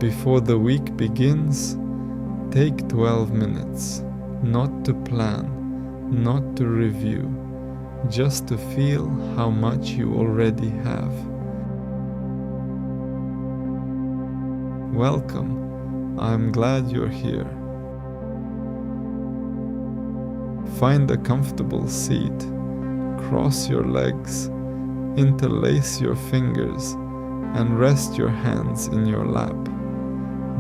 Before the week begins, take 12 minutes, not to plan, not to review, just to feel how much you already have. Welcome, I'm glad you're here. Find a comfortable seat, cross your legs, interlace your fingers, and rest your hands in your lap.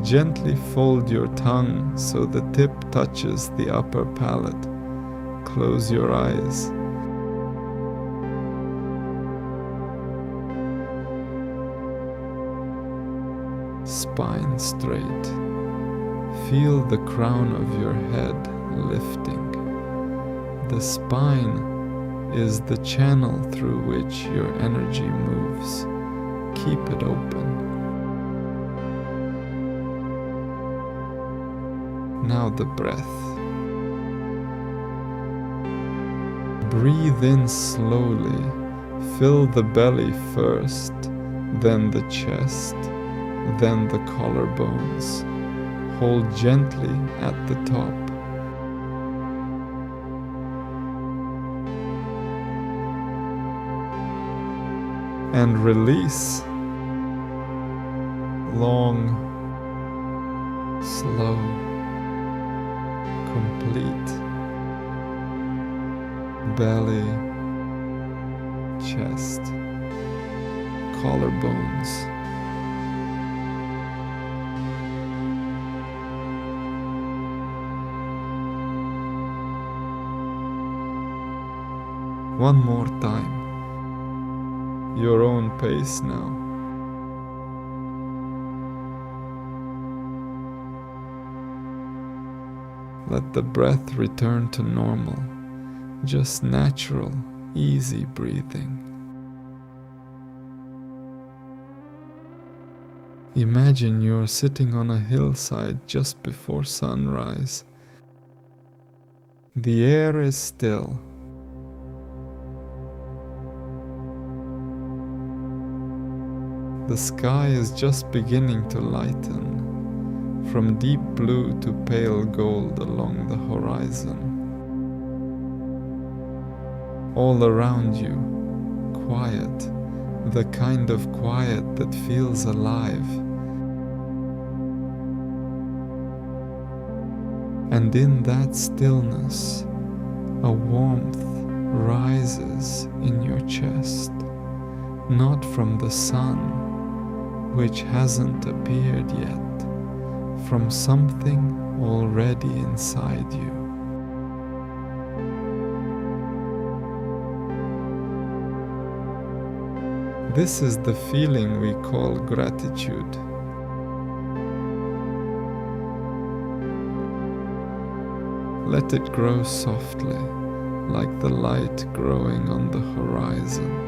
Gently fold your tongue so the tip touches the upper palate. Close your eyes. Spine straight. Feel the crown of your head lifting. The spine is the channel through which your energy moves. Keep it open. Now the breath. Breathe in slowly. Fill the belly first, then the chest, then the collarbones. Hold gently at the top. And release. Long, slow, complete. Belly, chest, collarbones. One more time. Your own pace now. Let the breath return to normal, just natural, easy breathing. Imagine you're sitting on a hillside just before sunrise. The air is still. The sky is just beginning to lighten, from deep blue to pale gold along the horizon. All around you, quiet, the kind of quiet that feels alive. And in that stillness, a warmth rises in your chest, not from the sun, which hasn't appeared yet, from something already inside you. This is the feeling we call gratitude. Let it grow softly, like the light growing on the horizon.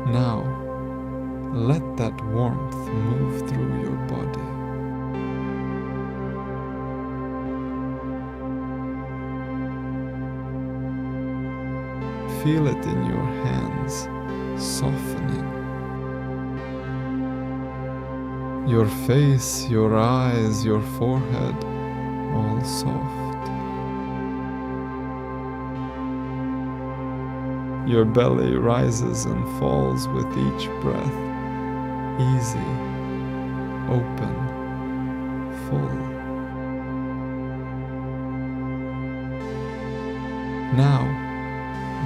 Now, let that warmth move through your body. Feel it in your hands, softening. Your face, your eyes, your forehead, all soft. Your belly rises and falls with each breath, easy, open, full. Now,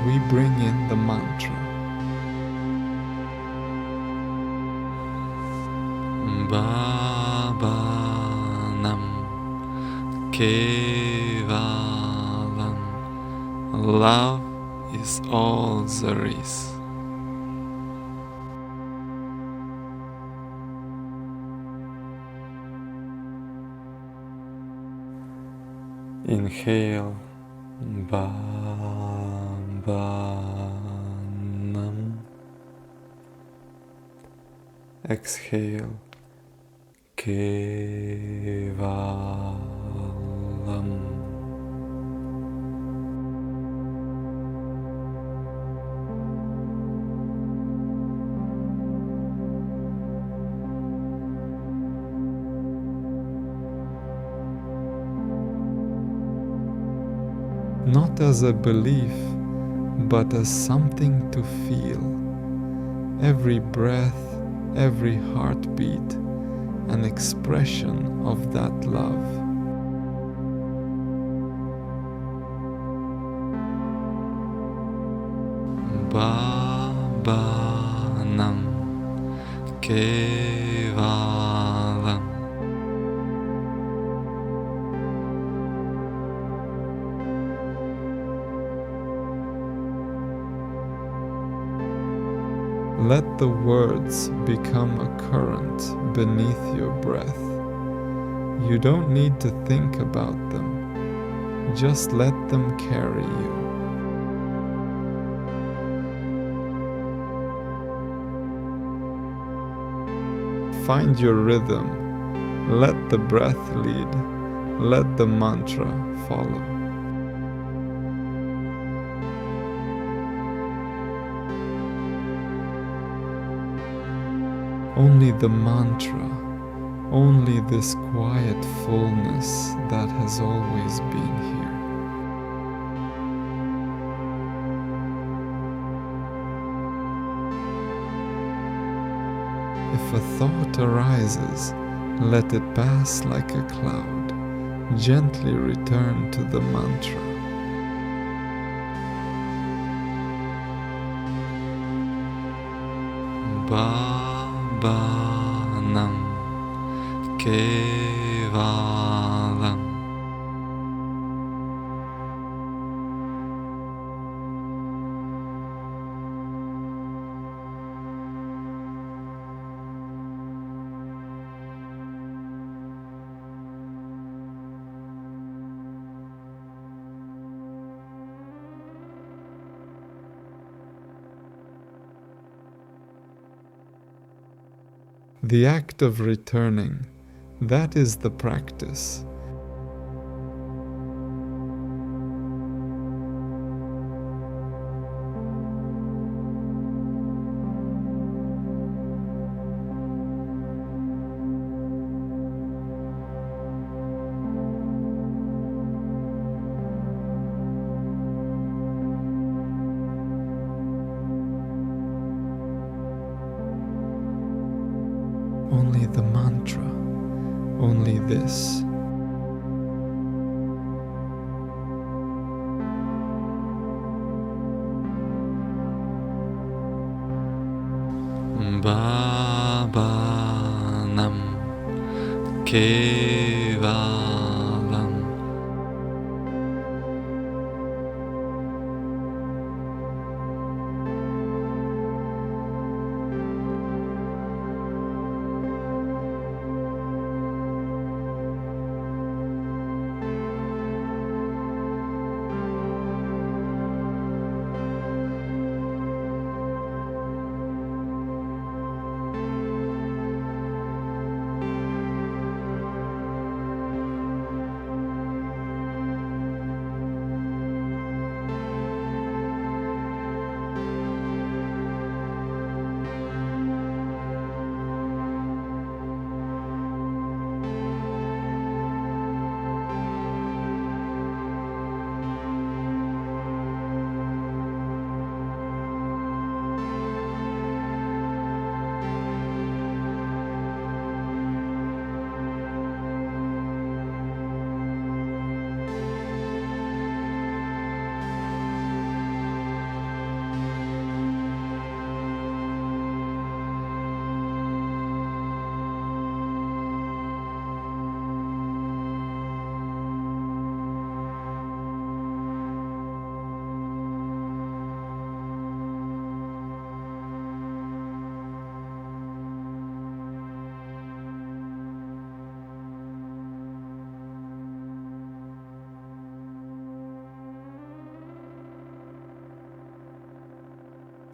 we bring in the mantra. Baba Nam Kevalam. Love is all there is. Inhale, Baba Nam. Exhale, Kevalam. not as a belief, but as something to feel. Every breath, every heartbeat, an expression of that love. Baba Nam Kevalam. Let the words become a current beneath your breath. You don't need to think about them. Just let them carry you. Find your rhythm. Let the breath lead. Let the mantra follow. Only the mantra, only this quiet fullness that has always been here. If a thought arises, let it pass like a cloud. Gently return to the mantra. Baba Nam Kevalam. The act of returning, that is the practice. Only the mantra, only this. Baba Nam Kevalam.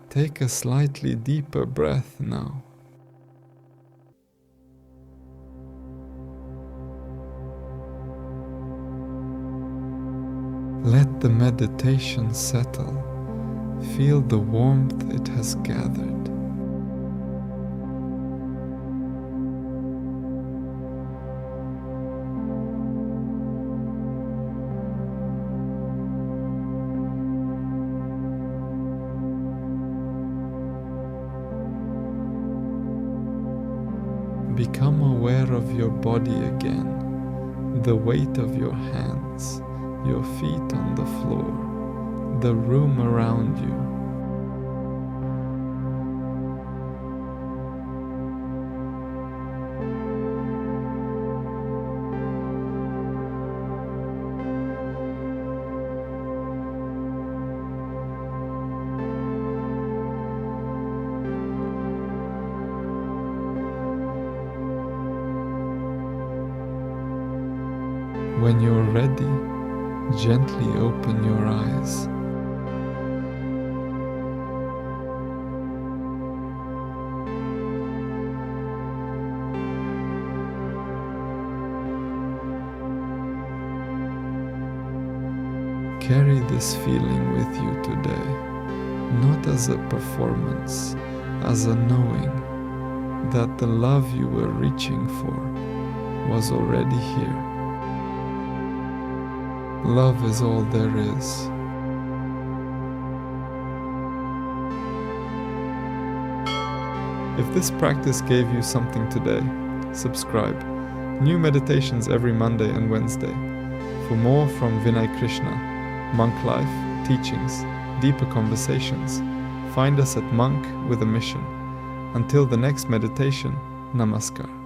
Take a slightly deeper breath now. Let the meditation settle. Feel the warmth it has gathered. aware of your body again, the weight of your hands, your feet on the floor, the room around you. When you're ready, gently open your eyes. Carry this feeling with you today, not as a performance, as a knowing that the love you were reaching for was already here. Love is all there is. If this practice gave you something today, subscribe. New meditations every Monday and Wednesday. For more from Vinay Krishna, monk life, teachings, deeper conversations, find us at Monk with a Mission. Until the next meditation, Namaskar.